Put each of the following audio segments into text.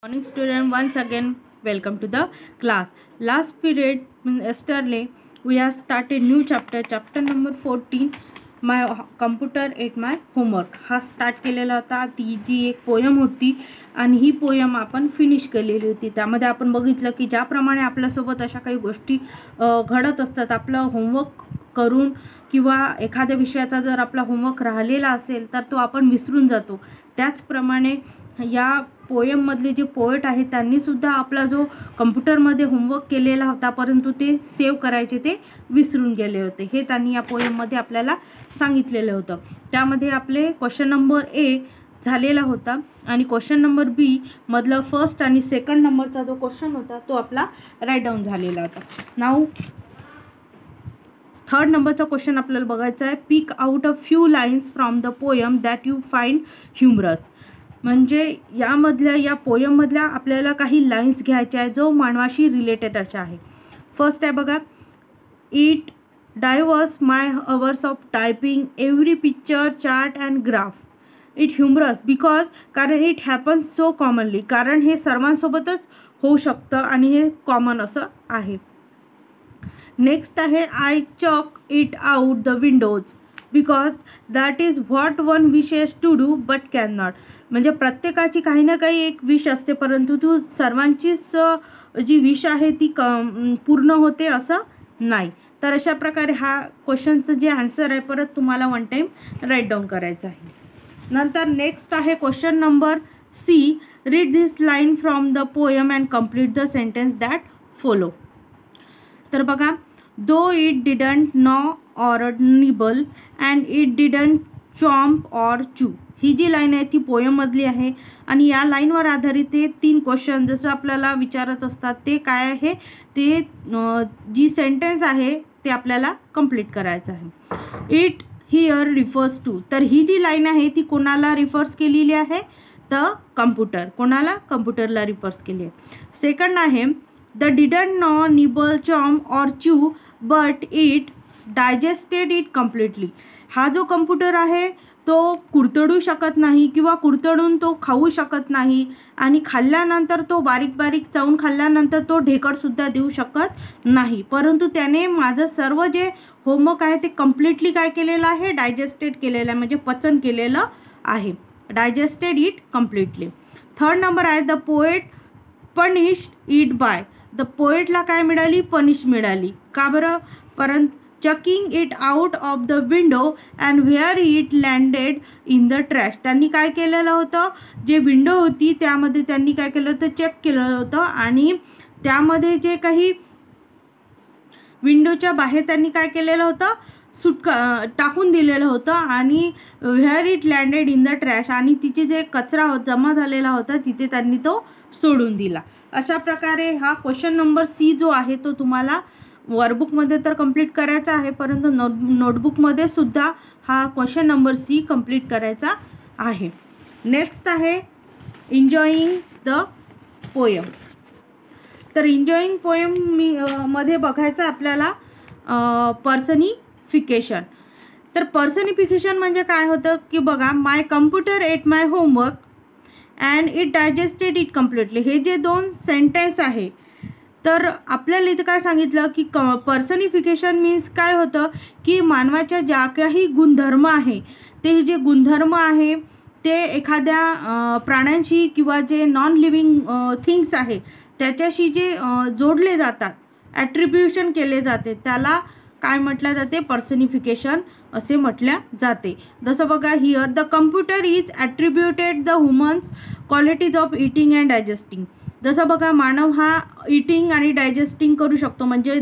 Morning student, once again welcome to the class. Last period yesterday we have started new chapter number 14 my computer at my homework. हा start केलेला होता. ती जी एक poem होती आणि ही poem आपण finish केलेली होती. त्यामध्ये आपण बघितलं की ज्याप्रमाणे आपल्यासोबत अशा काही गोष्टी घडत असतात, आपलं होमवर्क करून किंवा एखाद्या विषयाचा जर आपला होमवर्क राहिलेला असेल तर तो आपण विसरून जातो. त्याचप्रमाणे या पोयममधले जे पोएट आहेत त्यांनी सुद्धा आपला जो कम्प्युटरमध्ये होमवर्क केलेला होता परंतु ते सेव्ह करायचे ते विसरून गेले होते. हे त्यांनी या पोयममध्ये आपल्याला सांगितलेलं होतं. त्यामध्ये आपले क्वेश्चन नंबर ए झालेला होता आणि क्वेश्चन नंबर बी मधलं फर्स्ट आणि सेकंड नंबरचा जो क्वेश्चन होता तो आपला राईट डाऊन झालेला होता. नाऊ थर्ड नंबरचा क्वेश्चन आपल्याला बघायचा आहे. Pick out a few lines from the poem that you find humorous. म्हणजे यामधल्या या पोयममधल्या आपल्याला काही लाईन्स घ्यायच्या आहे जो मानवाशी रिलेटेड अशा आहे. फर्स्ट आहे बघा, it diverse my hours of typing every picture chart and graph. It humorous because कारण इट हॅपन्स सो कॉमनली, कारण हे सर्वांसोबतच होऊ शकतं आणि हे कॉमन असं आहे. नेक्स्ट आहे, I chuck it out the windows because that is what one wishes to do but can not. म्हणजे प्रत्येकाची काही ना काही एक विश असते परंतु तू सर्वांचीच जी विश आहे ती पूर्ण होते असं नाही. तर अशा प्रकारे हा क्वेश्चनचं जे आन्सर आहे परत तुम्हाला वन टाईम राईट डाऊन करायचं आहे. नंतर नेक्स्ट आहे question number C. Read this line from the poem and complete the sentence that follow. तर बघा, दो it didn't gnaw or nibble and it didn't chomp or chew. ही जी line आहे ती पोयममधली आहे आणि या लाईनवर आधारित ते 3 क्वेश्चन जसं आपल्याला विचारत असतात ते काय आहे ते जी सेंटेन्स आहे ते आपल्याला कंप्लीट करायचं आहे. It here refers to. तर ही जी लाईन आहे ती कोणाला रिफर्स केलेली आहे तर कम्प्युटर. कोणाला? कम्प्युटरला रिफर्स केली आहे. सेकंड आहे, द डिडंट नॉ निबल चॉम ऑर च्यू but it digested it completely. हा जो कम्प्युटर आहे तो कुरतडू शकत नाही किंवा कुरतडून तो खाऊ शकत नाही आणि खाल्ल्यानंतर तो बारीक बारीक चावून खाल्ल्यानंतर तो ढेकळसुद्धा देऊ शकत नाही, परंतु त्याने माझं सर्व जे होमवर्क आहे ते कम्प्लिटली काय केलेलं आहे, डायजेस्टेड केलेलं आहे, म्हणजे पचन केलेलं आहे. Digested it completely. Third number आहे, the poet punished it by. The पोएटला काय मिळाली? पनिश मिळाली. का बरं? परंतु chucking it out of the window and where it landed in the trash. त्यांनी काय केलेलं होतं, जे विंडो होती त्यामध्ये त्यांनी काय केलं होतं, चेक केलं होतं आणि त्यामध्ये जे काही विंडोच्या बाहेर त्यांनी काय केलेलं होतं, टाकून दिलेलं होतं आणि where it landed in the trash आणि तिचे जे कचरा जमा झालेला होता तिथे त्यांनी तो सोडून दिला. अशा प्रकारे हा क्वेश्चन नंबर सी जो आहे तो तुम्हाला वर्कबुकमध्ये तर कंप्लीट करायचा आहे परंतु नोटबुकमध्ये सुद्धा हा क्वेश्चन नंबर सी कंप्लीट करायचा आहे. नेक्स्ट आहे एन्जॉईंग द पोयम. तर एन्जॉईंग पोयम मध्ये बघायचं आपल्याला पर्सनिफिकेशन. तर पर्सनिफिकेशन म्हणजे काय होतं की बघा, my computer ate my homework and it digested it completely. हे जे 2 सेंटेन्स आहे तर आपल्याला इथं काय सांगितलं की पर्सनिफिकेशन मीन्स काय होतं की मानवाच्या ज्या काही गुणधर्म आहे ते जे गुणधर्म आहे ते एखाद्या प्राण्यांशी किंवा जे नॉन लिव्हिंग थिंग्स आहे त्याच्याशी जे जोडले जातात, ॲट्रिब्युशन केले जाते त्याला काय म्हटलं जाते, पर्सनिफिकेशन असे म्हटल्या जाते. जसं बघा, here the computer is attributed the humans qualities of eating and digesting. जसं बघा, मानव हा इटिंग आणि डायजेस्टिंग करू शकतो, म्हणजे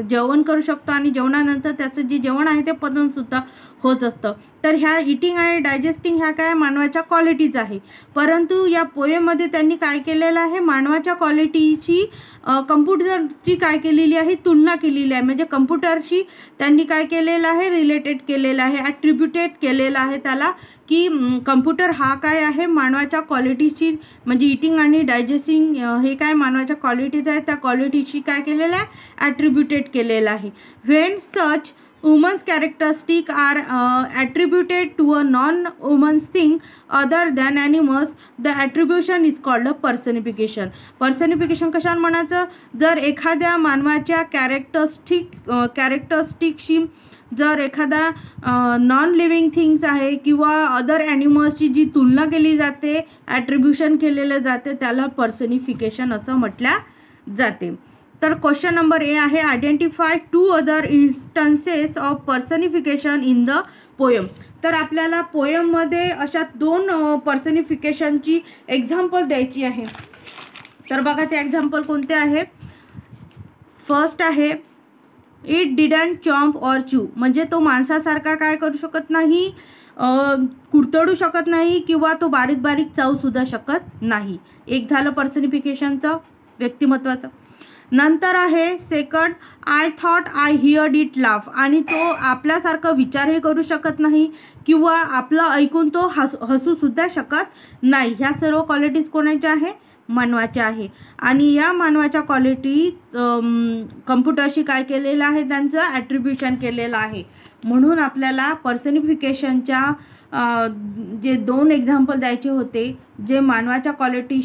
जेवण करू शकतो आणि जेवणानंतर त्याचं जे जेवण आहे ते पचनसुद्धा होत असतं. तर ह्या इटिंग आणि डायजेस्टिंग ह्या काय मानवाच्या क्वालिटीज आहे. परंतु या पोयममध्ये त्यांनी काय केलेलं आहे, मानवाच्या क्वालिटीची कम्प्युटरची काय केलेली आहे, तुलना केलेली आहे. म्हणजे कम्प्युटरशी त्यांनी काय केलेलं आहे, रिलेटेड केलेलं आहे, ॲट्रिब्युटेड केलेलं आहे त्याला की कम्प्युटर हा काय आहे मानवाच्या क्वालिटीची, म्हणजे इटिंग आणि डायजेस्टिंग हे काय मानवाच्या क्वालिटीज आहेत त्या क्वालिटीशी काय केलेलं आहे, ॲट्रिब्युटेड केलेलं आहे. When such woman's characteristic are attributed to a non-woman's thing other than animals, the attribution is called a personification. Personification कशाला म्हणायचं, जर एखाद्या मानवाच्या कॅरेक्टरिस्टिकशी जर एखादा नॉन लिव्हिंग थिंग्स आहे किंवा अदर ॲनिमल्सची जी तुलना केली जाते, ॲट्रिब्युशन केलेलं जाते, त्याला पर्सनिफिकेशन असं म्हटल्या जाते. तर क्वेश्चन नंबर ए आहे, identify 2 other instances of personification in the poem. तर आपल्याला पोयममध्ये अशा 2 पर्सनिफिकेशनची एक्झाम्पल द्यायची आहे. तर बघा ते एक्झाम्पल कोणते आहे. फर्स्ट आहे, इट डिडंट चॉम्प ऑर च्यू, म्हणजे तो माणसासारखा काय करू शकत नाही, कुरतडू शकत नाही किंवा तो बारीक बारीक चावूसुद्धा शकत नाही. एक झालं पर्सनिफिकेशनचं, व्यक्तिमत्वाचं. नंतर आहे second, I thought I heard it laugh, आणि तो आपल्यासारखं विचारही करू शकत नाही किंवा आपलं ऐकून तो हसूसुद्धा शकत नाही. ह्या सर्व क्वालिटीज कोणाच्या आहे, मानवाच्या आहे. आणि या मानवाच्या क्वालिटी कम्प्युटरशी काय केलेलं आहे, त्यांचं ॲट्रिब्युशन केलेलं आहे. म्हणून आपल्याला पर्सनिफिकेशनच्या जे 2 एक्झाम्पल द्यायचे होते, जे मानवाच्या क्वालिटी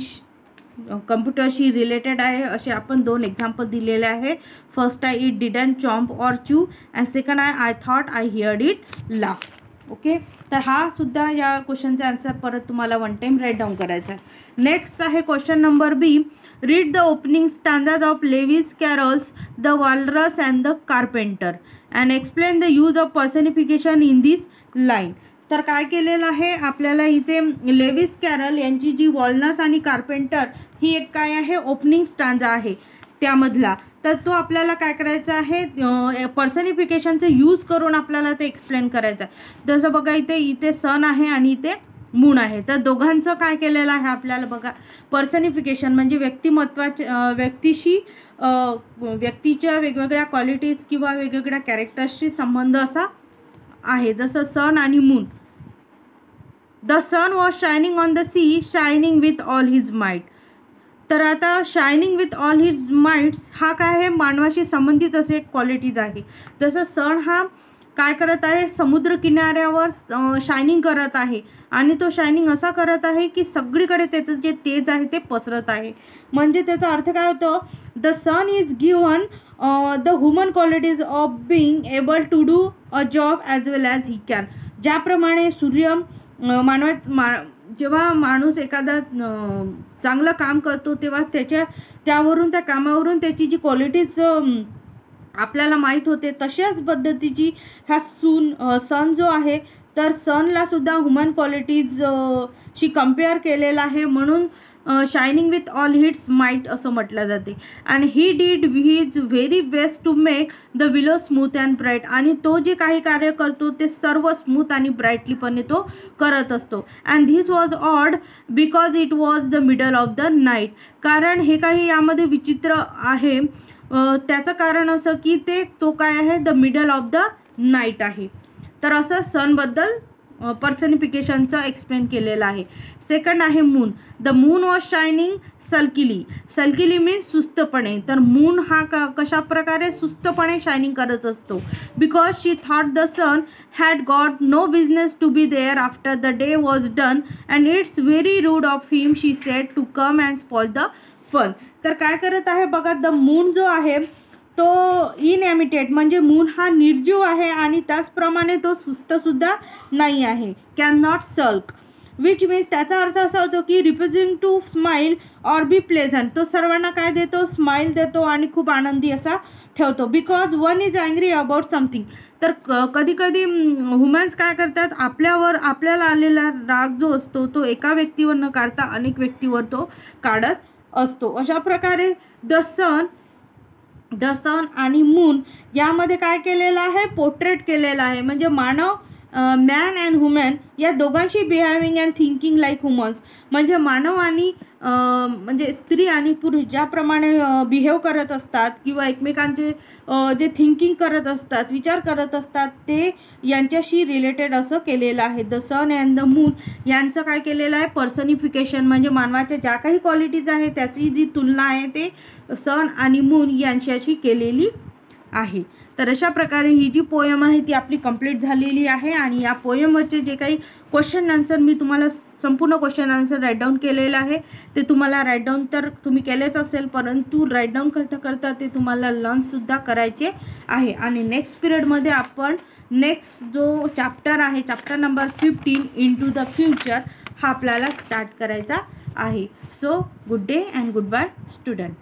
कम्प्युटरशी रिलेटेड आहे, असे आपण 2 एक्झाम्पल दिलेले आहे. फर्स्ट आहे, it didn't chomp or chew, and second आहे, I thought I heard it laugh. Okay, तर हा सुद्धा या क्वेश्चनचा आन्सर परत तुम्हाला 1 टाइम राईट डाऊन करायचा आहे. नेक्स्ट आहे question number B, read the opening stanzas of Lewis Carroll's the walrus and the carpenter and explain the use of personification in this line. तर काय केलेलं आहे आपल्याला इथे, लेविस कॅरल यांची जी वॉलनस आणि कार्पेंटर ही एक काय आहे, ओपनिंग स्टँजा आहे त्यामधला. तर तो आपल्याला काय करायचा आहे, पर्सनिफिकेशनचं यूज करून आपल्याला ते एक्सप्लेन करायचं आहे. जसं बघा इथे सन आहे आणि इथे मून आहे. तर दोघांचं काय केलेलं आहे आपल्याला बघा, पर्सनिफिकेशन म्हणजे व्यक्तीच्या वेगवेगळ्या क्वालिटीज किंवा वेगवेगळ्या कॅरेक्टर्सशी संबंध असा आहे. जसं सन आणि moon, the sun was shining on the sea shining with all his might. तर आता shining with all his mights हा काय आहे, मानवाशी संबंधित असे एक क्वालिटीज आहे. जसं सन हा काय करत आहे, समुद्र किनाऱ्यावर शायनिंग करत आहे आणि तो शायनिंग असा करत आहे की सगळीकडे त्याचं जे तेज आहे ते पसरत आहे. म्हणजे त्याचा अर्थ काय होतो, the sun is given the human qualities of being able to do a job as well as he can. ज्याप्रमाणे सूर्य जेव्हा माणूस एखादा चांगलं काम करतो तेव्हा त्या कामावरून त्याची जी क्वालिटीज आपल्याला माहीत होते, तशाच पद्धतीची हा सन जो आहे, तर सनला सुद्धा ह्युमन क्वालिटीज शी कम्पेअर केलेलं आहे. म्हणून shining with all hits might असं म्हटलं जाते. And he did his very best to make the willow smooth and bright. आणि तो जे काही कार्य करतो ते सर्व स्मूथ आणि ब्राईटलीपणे तो करत असतो. And this was odd because it was the middle of the night. कारण हे काही यामध्ये विचित्र आहे, त्याचं कारण असं की तो काय आहे, the middle of the night आहे. तर असं सनबद्दल पर्सनिफिकेशनचं एक्सप्लेन केलेलं आहे. सेकंड आहे moon, the moon was shining sulkily. Sulkily means सुस्तपणे. तर मून हा कशा प्रकारे सुस्तपणे शायनिंग करत असतो, because she thought the sun had got no business to be there after the day was done and it's very rude of him she said to come and spoil the fun. तर काय करत आहे बघा, the moon जो आहे तो इनएमिटेट म्हणजे moon हा निर्जीव आहे आणि त्याचप्रमाणे तो सुस्तसुद्धा नाही आहे, can not sulk, which means त्याचा अर्थ असा होतो की represent to smile or be pleasant. तो सर्वांना काय देतो, स्माइल देतो आणि खूप आनंदी असा ठेवतो. Because one is angry about something. तर कधी कधी ह्युमन्स काय करतात, आपल्याला आलेला राग जो असतो तो एका व्यक्तीवर न काढता अनेक व्यक्तीवर तो काढत असतो. अशा प्रकारे द सन आणि मून यामध्ये काय केलेलं आहे, पोर्ट्रेट केलेलं आहे. म्हणजे मानव, मॅन अँड ह्युमन या दोघांशी behaving and thinking like humans. म्हणजे मानव आणि म्हणजे स्त्री आणि पुरुष ज्याप्रमाणे बिहेव करत असतात किंवा एकमेकांचे जे थिंकिंग करत असतात, विचार करत असतात, ते यांच्याशी रिलेटेड असं केलेलं आहे. The sun and the moon यांचं काय केलेलं आहे, पर्सनिफिकेशन म्हणजे मानवाच्या ज्या काही क्वालिटीज आहेत त्याची जी तुलना आहे ते सन आणि मून यांच्याशी केलेली आहे. तर अशा प्रकारे ही जी पोयम आहे ती आपली कंप्लीट झालेली आहे आणि या पोयमवरचे जे काही क्वेश्चन आन्सर मी तुम्हाला संपूर्ण क्वेश्चन आन्सर राईट डाऊन केलेलं आहे ते तुम्हाला राईट डाऊन तर तुम्ही केलेच असेल, परंतु राईट डाऊन करता करता ते तुम्हाला लर्नसुद्धा करायचे आहे. आणि नेक्स्ट पिरियडमध्ये आपण नेक्स्ट जो चॅप्टर आहे chapter number 15 into the future हा आपल्याला स्टार्ट करायचा आहे. So good day and goodbye student.